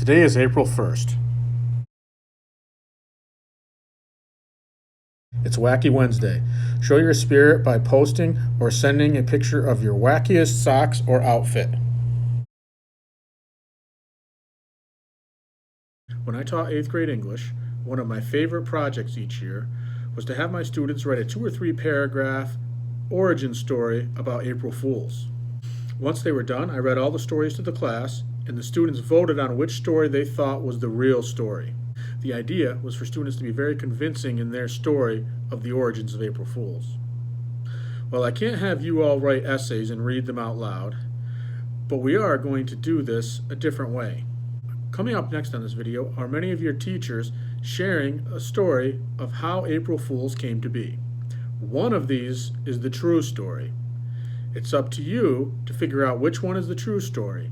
Today is April 1st. It's Wacky Wednesday. Show your spirit by posting or sending a picture of your wackiest socks or outfit. When I taught 8th grade English, one of my favorite projects each year was to have my students write a 2 or 3 paragraph origin story about April Fools. Once they were done, I read all the stories to the class, and the students voted on which story they thought was the real story. The idea was for students to be very convincing in their story of the origins of April Fools. Well, I can't have you all write essays and read them out loud, but we are going to do this a different way. Coming up next on this video are many of your teachers sharing a story of how April Fools came to be. One of these is the true story. It's up to you to figure out which one is the true story.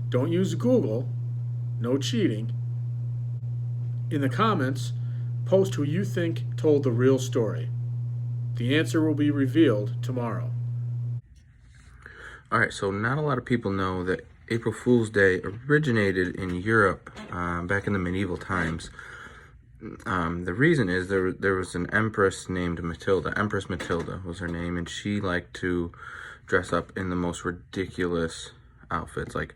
Don't use Google, no cheating. In the comments, post who you think told the real story. The answer will be revealed tomorrow. Alright, so not a lot of people know that April Fool's Day originated in Europe back in the medieval times. The reason is there was an empress named Matilda. Empress Matilda was her name, and she liked to dress up in the most ridiculous outfits. Like,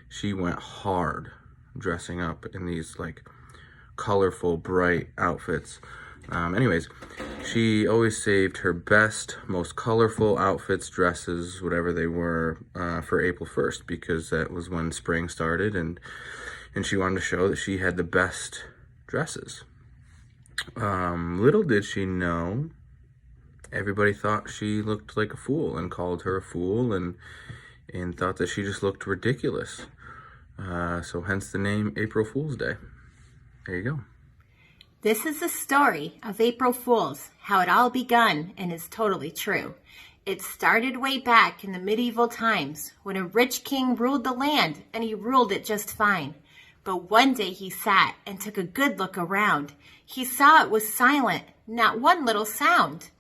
she went hard dressing up in these like colorful, bright outfits. Anyways, she always saved her best, most colorful outfits, dresses, whatever they were, for April 1st, because that was when spring started, and she wanted to show that she had the best dresses. Little did she know, everybody thought she looked like a fool and called her a fool, and thought that she just looked ridiculous. So hence the name April Fool's Day. There you go. This is the story of April Fools, how it all begun, and is totally true. It started way back in the medieval times when a rich king ruled the land, and he ruled it just fine. But one day he sat and took a good look around. He saw it was silent, not one little sound.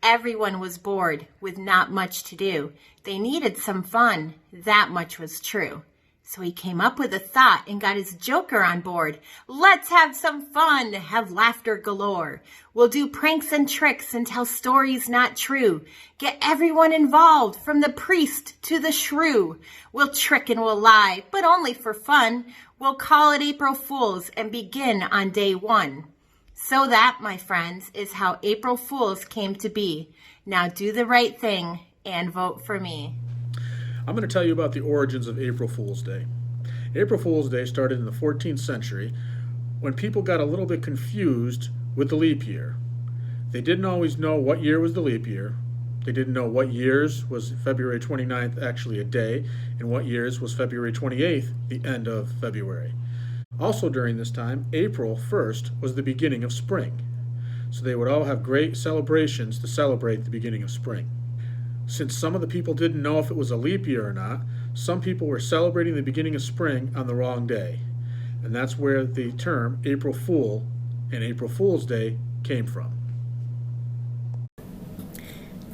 Everyone was bored with not much to do. They needed some fun, that much was true. So he came up with a thought and got his joker on board. Let's have some fun, have laughter galore. We'll do pranks and tricks and tell stories not true. Get everyone involved, from the priest to the shrew. We'll trick and we'll lie, but only for fun. We'll call it April Fools and begin on day 1. So that, my friends, is how April Fools came to be. Now do the right thing and vote for me. I'm going to tell you about the origins of April Fool's Day. April Fool's Day started in the 14th century when people got a little bit confused with the leap year. They didn't always know what year was the leap year. They didn't know what years was February 29th actually a day, and what years was February 28th the end of February. Also during this time, April 1st was the beginning of spring. So they would all have great celebrations to celebrate the beginning of spring. Since some of the people didn't know if it was a leap year or not, some people were celebrating the beginning of spring on the wrong day. And that's where the term April Fool and April Fool's Day came from.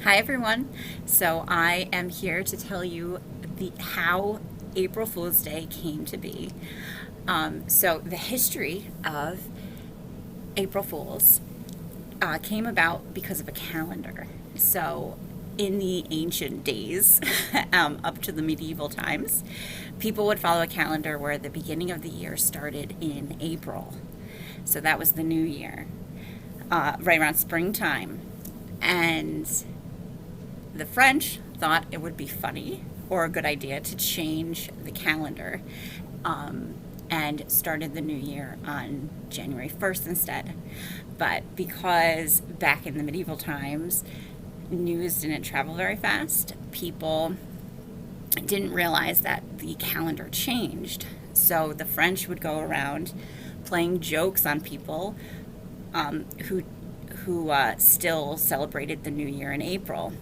Hi everyone. So I am here to tell you how April Fool's Day came to be. So the history of April Fools came about because of a calendar. So in the ancient days, up to the medieval times, people would follow a calendar where the beginning of the year started in April. So that was the new year, right around springtime. And the French thought it would be funny or a good idea to change the calendar, and started the new year on January 1st instead. But because back in the medieval times, news didn't travel very fast, people didn't realize that the calendar changed. So the French would go around playing jokes on people who still celebrated the new year in April,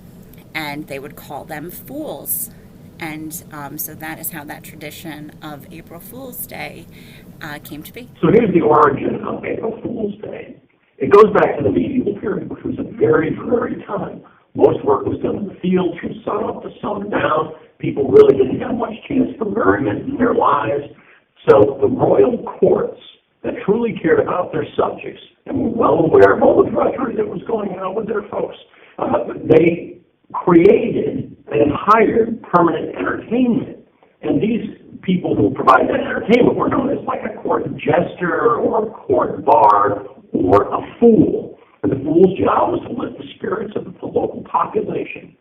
and they would call them fools. And so that is how that tradition of April Fool's Day came to be. So here's the origin of April Fool's Day. It goes back to the medieval period, which was a very dreary time. Most work was done in the fields from sun up to sundown. People really didn't have much chance for merriment in their lives. So the royal courts that truly cared about their subjects and were well aware of all the drudgery that was going on with their folks, they created and hired permanent entertainment. And these people who provided that entertainment were known as like a court jester or a court bard or a fool. And the fool's job was to lift the spirits of the local population.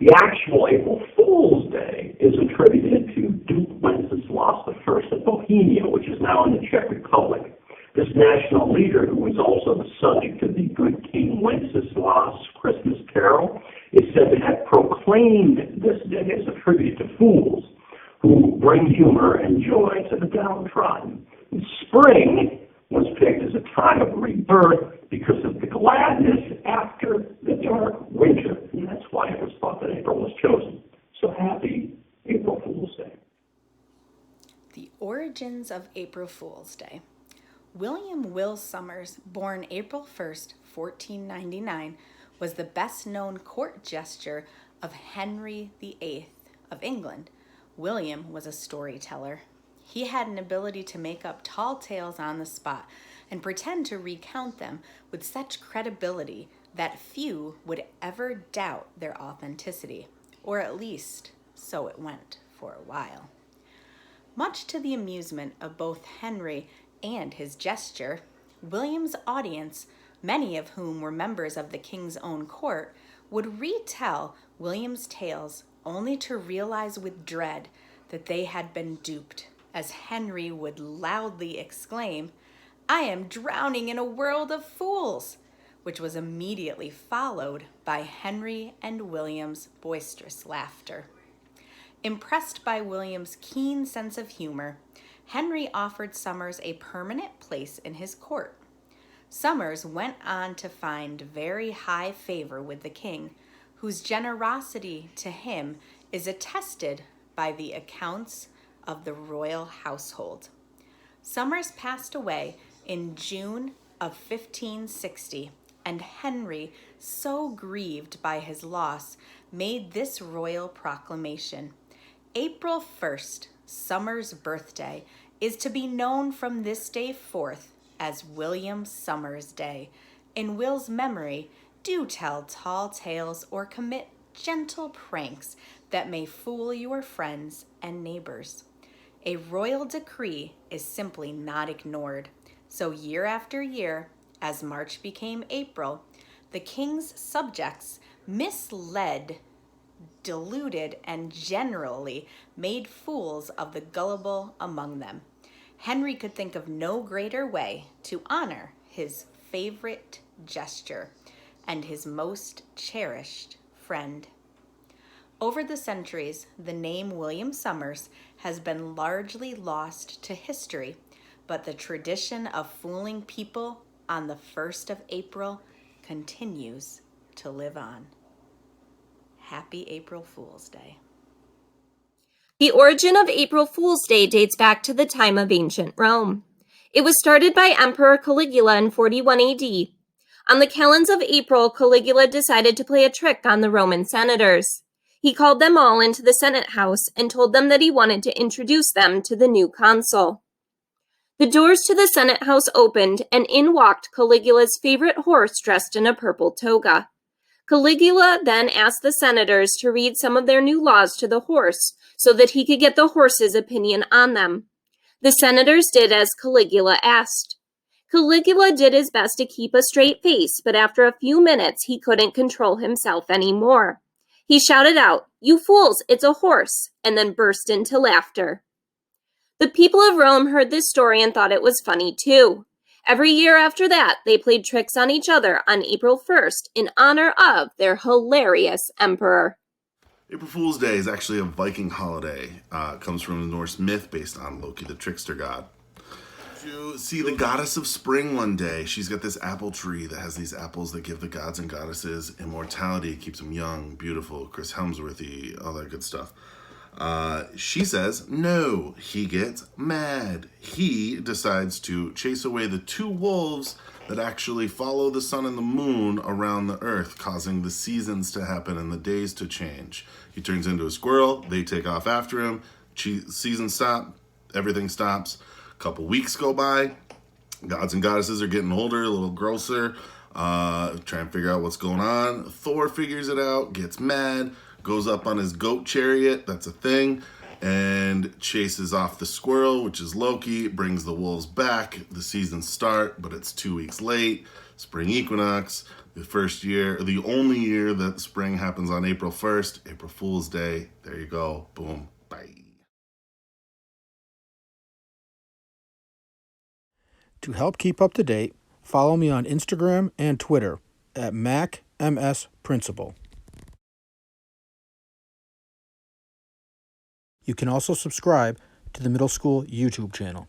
The actual April Fool's Day is attributed to Duke Wenceslas I of Bohemia, which is now in the Czech Republic. This national leader, who was also the subject of the good King Wenceslas' Christmas carol, is said to have proclaimed this day as a tribute to fools who bring humor and joy to the downtrodden. And spring was picked as a time of rebirth because of the gladness after the dark winter, and that's why it was thought that April was chosen. So happy April Fool's Day. The origins of April Fool's Day. William Will Somers, born April 1st, 1499, was the best-known court jester of Henry VIII of England. William was a storyteller. He had an ability to make up tall tales on the spot and pretend to recount them with such credibility that few would ever doubt their authenticity, or at least so it went for a while. Much to the amusement of both Henry and his jester, William's audience, many of whom were members of the king's own court, would retell William's tales only to realize with dread that they had been duped, as Henry would loudly exclaim, "I am drowning in a world of fools," which was immediately followed by Henry and William's boisterous laughter. Impressed by William's keen sense of humor, Henry offered Somers a permanent place in his court. Somers went on to find very high favor with the king, whose generosity to him is attested by the accounts of the royal household. Somers passed away in June of 1560, and Henry, so grieved by his loss, made this royal proclamation: April 1st, Somers' birthday, is to be known from this day forth as William Somers' Day. In Will's memory, do tell tall tales or commit gentle pranks that may fool your friends and neighbors. A royal decree is simply not ignored. So year after year, as March became April, the king's subjects misled, deluded, and generally made fools of the gullible among them. Henry could think of no greater way to honor his favorite jester and his most cherished friend. Over the centuries, the name William Somers has been largely lost to history, but the tradition of fooling people on the 1st of April continues to live on. Happy April Fool's Day. The origin of April Fool's Day dates back to the time of ancient Rome. It was started by Emperor Caligula in 41 AD. On the calends of April, Caligula decided to play a trick on the Roman senators. He called them all into the Senate house and told them that he wanted to introduce them to the new consul. The doors to the Senate house opened, and in walked Caligula's favorite horse dressed in a purple toga. Caligula then asked the senators to read some of their new laws to the horse so that he could get the horse's opinion on them. The senators did as Caligula asked. Caligula did his best to keep a straight face, but after a few minutes he couldn't control himself anymore. He shouted out, "You fools, it's a horse," and then burst into laughter. The people of Rome heard this story and thought it was funny too. Every year after that, they played tricks on each other on April 1st in honor of their hilarious emperor. April Fool's Day is actually a Viking holiday. It comes from the Norse myth based on Loki, the trickster god. You see the goddess of spring one day. She's got this apple tree that has these apples that give the gods and goddesses immortality, keeps them young, beautiful, Chris Hemsworthy, all that good stuff. She says, no, he gets mad. He decides to chase away the two wolves that actually follow the sun and the moon around the earth, causing the seasons to happen and the days to change. He turns into a squirrel. They take off after him. Seasons stop. everything stops. A couple weeks go by. Gods and goddesses are getting older, a little grosser, trying to figure out what's going on. Thor figures it out, gets mad, goes up on his goat chariot, that's a thing, and chases off the squirrel, which is Loki, brings the wolves back. The seasons start, but it's 2 weeks late. Spring equinox, the only year that spring happens on April 1st, April Fool's Day. There you go. Boom. Bye. To help keep up to date, follow me on Instagram and Twitter at MacMSPrincipal. You can also subscribe to the middle school YouTube channel.